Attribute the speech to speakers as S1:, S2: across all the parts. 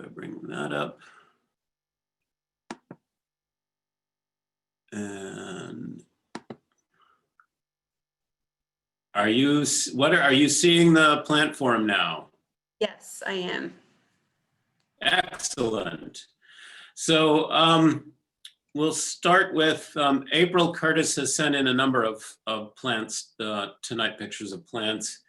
S1: I bring that up. And are you seeing the plant form now?
S2: Yes, I am.
S1: Excellent. So we'll start with April Curtis has sent in a number of plants tonight, pictures of plants.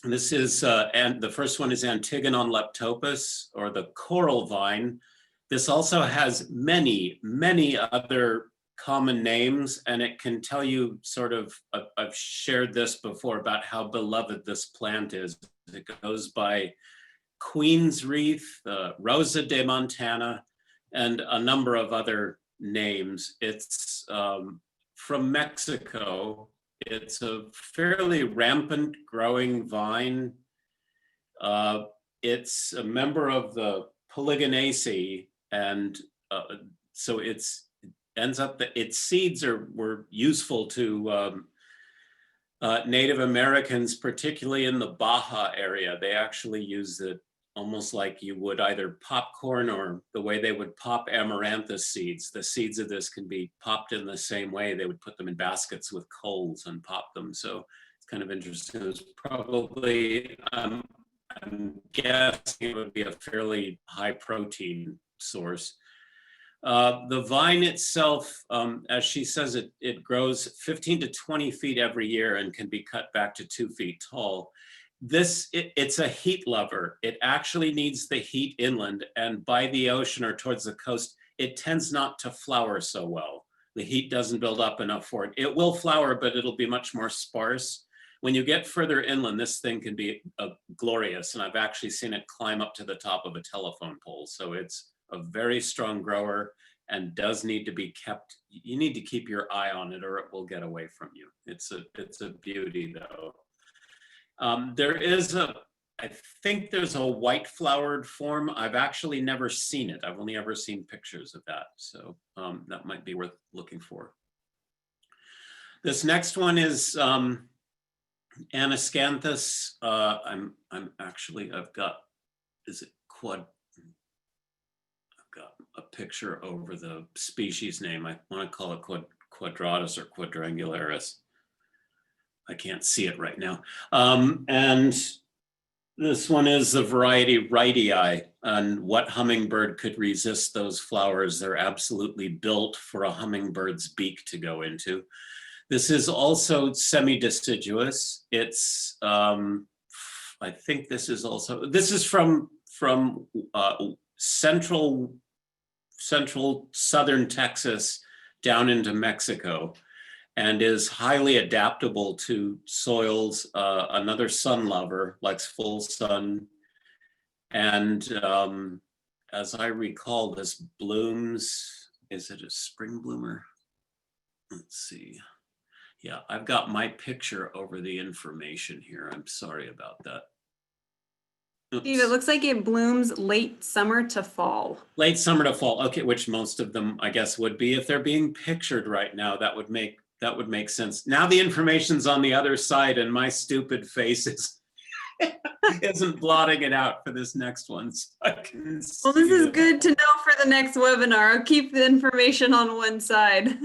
S1: This is, and the first one is Antigonon leptopus, or the coral vine. This also has many, many other common names, and it can tell you sort of, I've shared this before about how beloved this plant is. It goes by Queen's Wreath, Rosa de Montana, and a number of other names. It's from Mexico. It's a fairly rampant growing vine. It's a member of the Polygonaceae, and so ends up that its seeds were useful to Native Americans, particularly in the Baja area. They actually use it almost like you would either popcorn or the way they would pop amaranthus seeds. The seeds of this can be popped in the same way. They would put them in baskets with coals and pop them. So it's kind of interesting. It's probably, I'm guessing it would be a fairly high protein source. The vine itself, as she says, it grows 15 to 20 feet every year and can be cut back to 2 feet tall. It's a heat lover. It actually needs the heat inland, and by the ocean or towards the coast, it tends not to flower so well. The heat doesn't build up enough for it. It will flower, but it'll be much more sparse. When you get further inland, this thing can be glorious, and I've actually seen it climb up to the top of a telephone pole. So it's a very strong grower and does need to be kept. You need to keep your eye on it or it will get away from you. It's a beauty though. I think there's a white flowered form. I've actually never seen it. I've only ever seen pictures of that. So that might be worth looking for. This next one is Aniscanthus. I've got, is it quad? I've got a picture over the species name. I want to call it quadratus or quadrangularis. I can't see it right now. And this one is the variety Wrightii, and what hummingbird could resist those flowers? They're absolutely built for a hummingbird's beak to go into. This is also semi-deciduous. It's, I think this is from central southern Texas down into Mexico, and is highly adaptable to soils. Another sun lover, likes full sun. And as I recall, this blooms, is it a spring bloomer? Let's see. Yeah, I've got my picture over the information here. I'm sorry about that. Oops.
S2: Steve, it looks like it blooms late summer to fall.
S1: Late summer to fall, okay, which most of them, I guess, would be. If they're being pictured right now, that would make sense. Now the information's on the other side and my stupid face isn't blotting it out for this next one. So
S2: well, this is good to know for the next webinar. I'll keep the information on one side.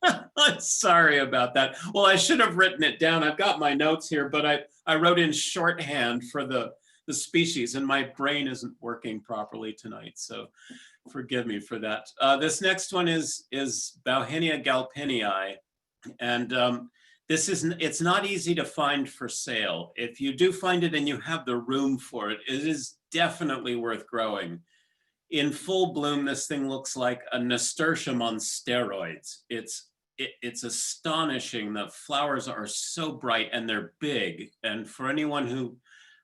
S1: I'm sorry about that. Well, I should have written it down. I've got my notes here, but I wrote in shorthand for the species, and my brain isn't working properly tonight. So forgive me for that. This next one is Bauhinia galpenii, and it's not easy to find for sale. If you do find it and you have the room for it, it is definitely worth growing. In full bloom, this thing looks like a nasturtium on steroids. It's astonishing. The flowers are so bright and they're big. And for anyone who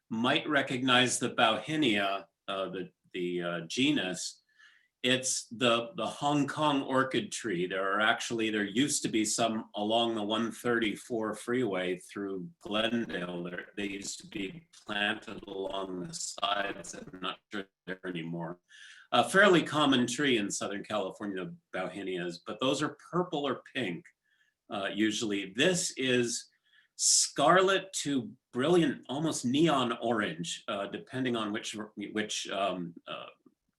S1: might recognize the Bauhinia, the genus, it's the Hong Kong orchid tree. There used to be some along the 134 freeway through Glendale. They used to be planted along the sides. I'm not sure they're there anymore. A fairly common tree in Southern California, Bauhinias, but those are purple or pink usually. This is scarlet to brilliant, almost neon orange, depending on which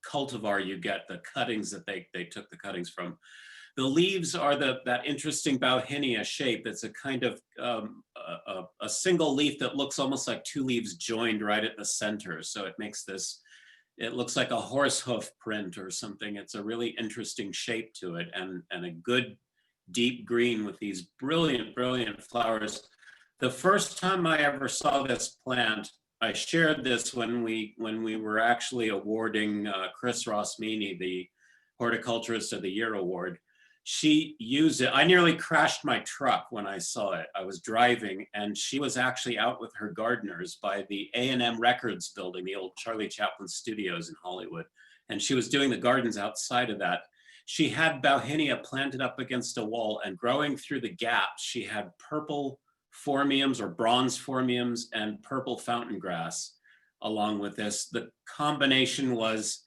S1: cultivar you get, the cuttings that they took the cuttings from. The leaves are that interesting Bauhinia shape. It's a kind of a single leaf that looks almost like two leaves joined right at the center. So it makes this, it looks like a horse hoof print or something. It's a really interesting shape to it, and a good deep green with these brilliant, brilliant flowers. The first time I ever saw this plant, I shared this when we were actually awarding Chris Rossmini the Horticulturist of the Year award. She used it. I nearly crashed my truck when I saw it. I was driving, and she was actually out with her gardeners by the A&M Records building, the old Charlie Chaplin studios in Hollywood. And she was doing the gardens outside of that. She had Bauhinia planted up against a wall, and growing through the gaps, she had purple phormiums or bronze phormiums and purple fountain grass along with this. The combination was,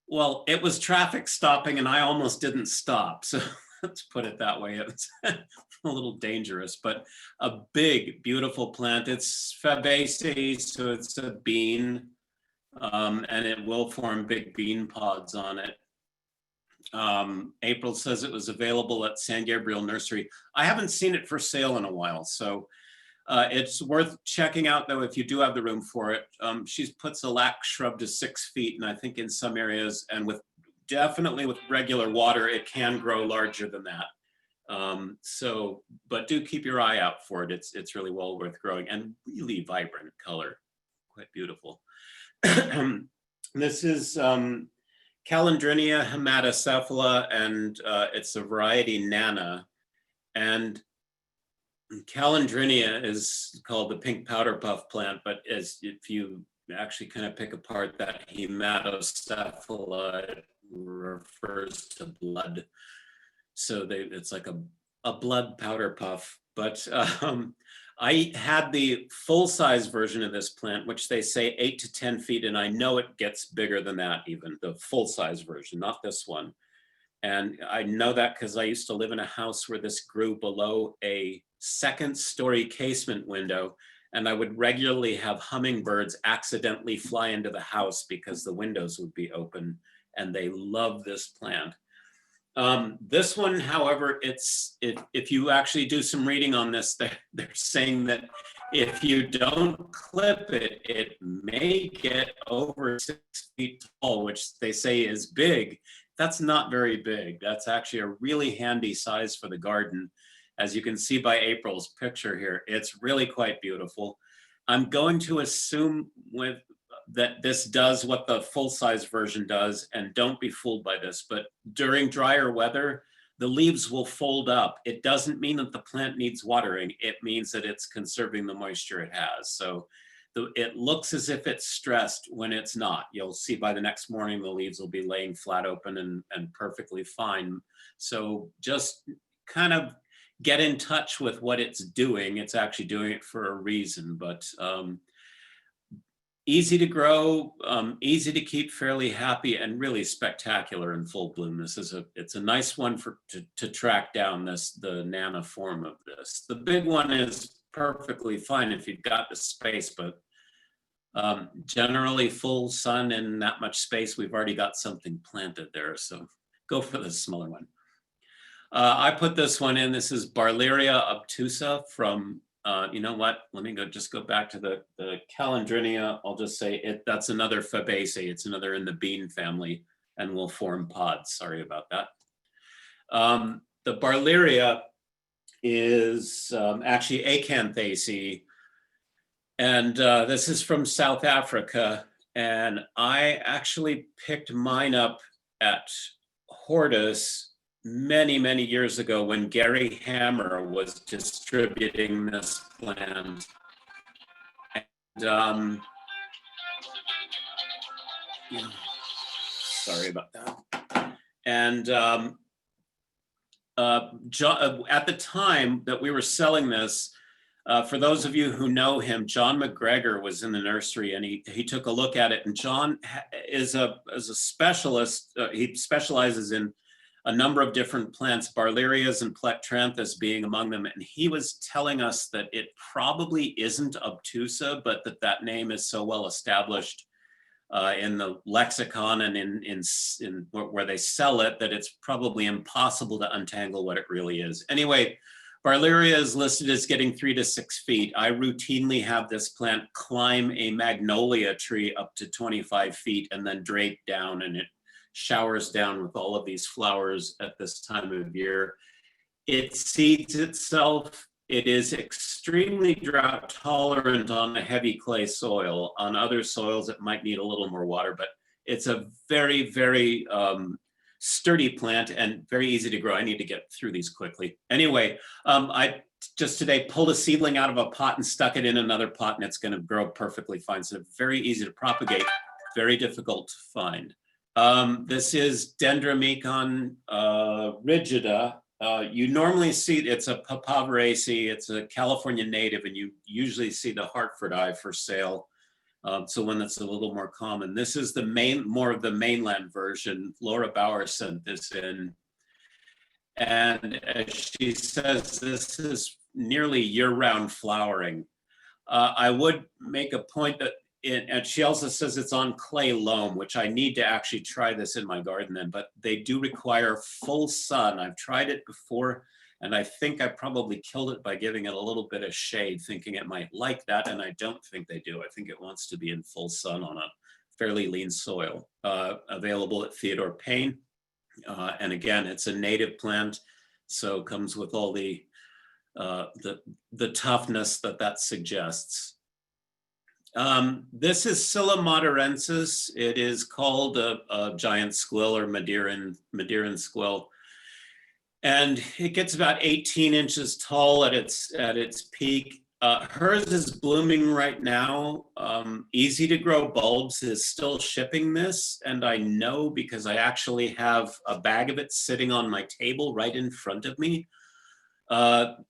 S1: well, it was traffic stopping and I almost didn't stop. So let's put it that way. It's a little dangerous, but a big, beautiful plant. It's Fabaceae, so it's a bean, and it will form big bean pods on it. April says it was available at San Gabriel Nursery. I haven't seen it for sale in a while, so it's worth checking out though if you do have the room for it. She puts a lac shrub to 6 feet, and I think in some areas, and with definitely with regular water, it can grow larger than that. So, but do keep your eye out for it. It's really well worth growing and really vibrant color, quite beautiful. This is Calendrinia hematocephala, and it's a variety Nana. And Calendrinia is called the pink powder puff plant, but as if you actually kind of pick apart that hematocephala, it refers to blood. So it's like a blood powder puff. But I had the full-size version of this plant, which they say 8 to 10 feet, and I know it gets bigger than that even, the full-size version, not this one. And I know that because I used to live in a house where this grew below a second-story casement window, and I would regularly have hummingbirds accidentally fly into the house because the windows would be open, and they love this plant. This one, however, if you actually do some reading on this, they're saying that if you don't clip it, it may get over 6 feet tall, which they say is big. That's not very big. That's actually a really handy size for the garden. As you can see by April's picture here, it's really quite beautiful. I'm going to assume that this does what the full-size version does, and don't be fooled by this, but during drier weather, the leaves will fold up. It doesn't mean that the plant needs watering. It means that it's conserving the moisture it has. So it looks as if it's stressed when it's not. You'll see by the next morning, the leaves will be laying flat open and perfectly fine. So just kind of get in touch with what it's doing. It's actually doing it for a reason, but easy to grow, easy to keep fairly happy, and really spectacular in full bloom. It's a nice one to track down the Nana form of this. The big one is perfectly fine if you've got the space, but generally full sun and that much space, we've already got something planted there. So go for the smaller one. I put this one in. This is Barleria obtusa from, you know what? Let me just go back to the Calendrinia. I'll just say that's another Fabaceae. It's another in the bean family and will form pods. Sorry about that. The Barleria is actually Acanthaceae. And this is from South Africa. And I actually picked mine up at Hortus many, many years ago when Gary Hammer was distributing this plant. And sorry about that. And at the time that we were selling this, for those of you who know him, John McGregor was in the nursery, and he took a look at it. And John is a specialist. He specializes in a number of different plants, Barlerias and Plectranthus being among them. And he was telling us that it probably isn't obtusa, but that name is so well established in the lexicon and in where they sell it that it's probably impossible to untangle what it really is. Anyway, Barleria is listed as getting 3 to 6 feet. I routinely have this plant climb a magnolia tree up to 25 feet and then drape down, and it showers down with all of these flowers at this time of year. It seeds itself. It is extremely drought tolerant on a heavy clay soil. On other soils, it might need a little more water, but it's a very, very sturdy plant and very easy to grow. I need to get through these quickly. Anyway, I just today pulled a seedling out of a pot and stuck it in another pot, and it's going to grow perfectly fine. So very easy to propagate, very difficult to find. This is Dendromecon rigida. You normally see, it's a Papaveraceae, it's a California native, and you usually see the Hartford eye for sale. So one that's a little more common. This is the more of the mainland version. Laura Bauer sent this in. And as she says, this is nearly year-round flowering. I would make a point that and she also says it's on clay loam, which I need to actually try this in my garden then, but they do require full sun. I've tried it before, and I think I probably killed it by giving it a little bit of shade, thinking it might like that, and I don't think they do. I think it wants to be in full sun on a fairly lean soil. Available at Theodore Payne. And again, it's a native plant, so comes with all the toughness that suggests. This is Scilla madurensis. It is called a giant squill or Madeiran squill. And it gets about 18 inches tall at its peak. Hers is blooming right now. Easy to Grow Bulbs is still shipping this. And I know because I actually have a bag of it sitting on my table right in front of me.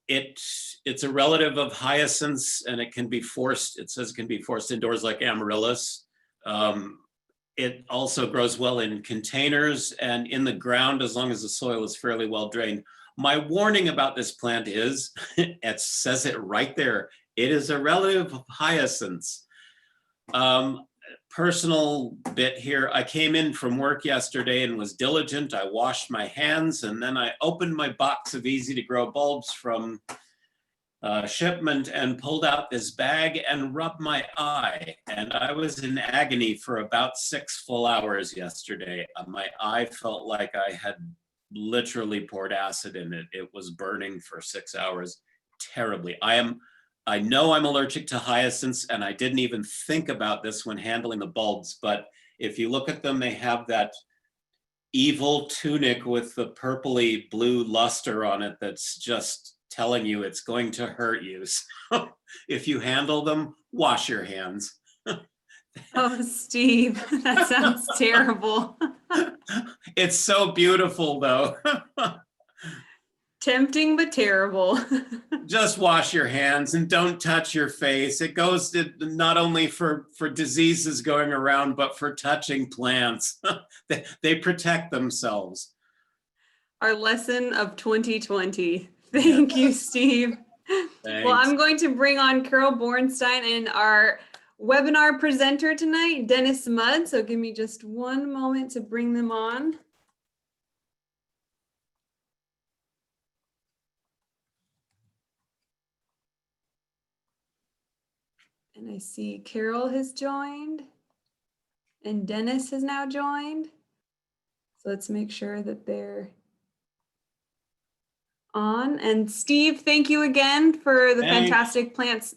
S1: It's a relative of hyacinths, and it can be forced, it says it can be forced indoors like amaryllis. It also grows well in containers and in the ground as long as the soil is fairly well drained. My warning about this plant is, it says it right there, it is a relative of hyacinths. Personal bit here, I came in from work yesterday and was diligent. I washed my hands, and then I opened my box of Easy to Grow bulbs from shipment and pulled out this bag and rubbed my eye. And I was in agony for about 6 full hours yesterday. My eye felt like I had literally poured acid in it. It was burning for 6 hours terribly. I know I'm allergic to hyacinths, and I didn't even think about this when handling the bulbs, but if you look at them, they have that evil tunic with the purpley blue luster on it that's just telling you it's going to hurt you. So if you handle them, wash your hands.
S2: Oh, Steve, that sounds terrible.
S1: It's so beautiful though.
S2: Tempting, but terrible.
S1: Just wash your hands and don't touch your face. It goes to not only for diseases going around, but for touching plants. They protect themselves.
S2: Our lesson of 2020. Thank you, Steve.
S1: Thanks.
S2: Well, I'm going to bring on Carol Bornstein and our webinar presenter tonight, Dennis Mudd. So give me just one moment to bring them on. And I see Carol has joined and Dennis has now joined. So let's make sure that they're on. And Steve, thank you again for the fantastic plants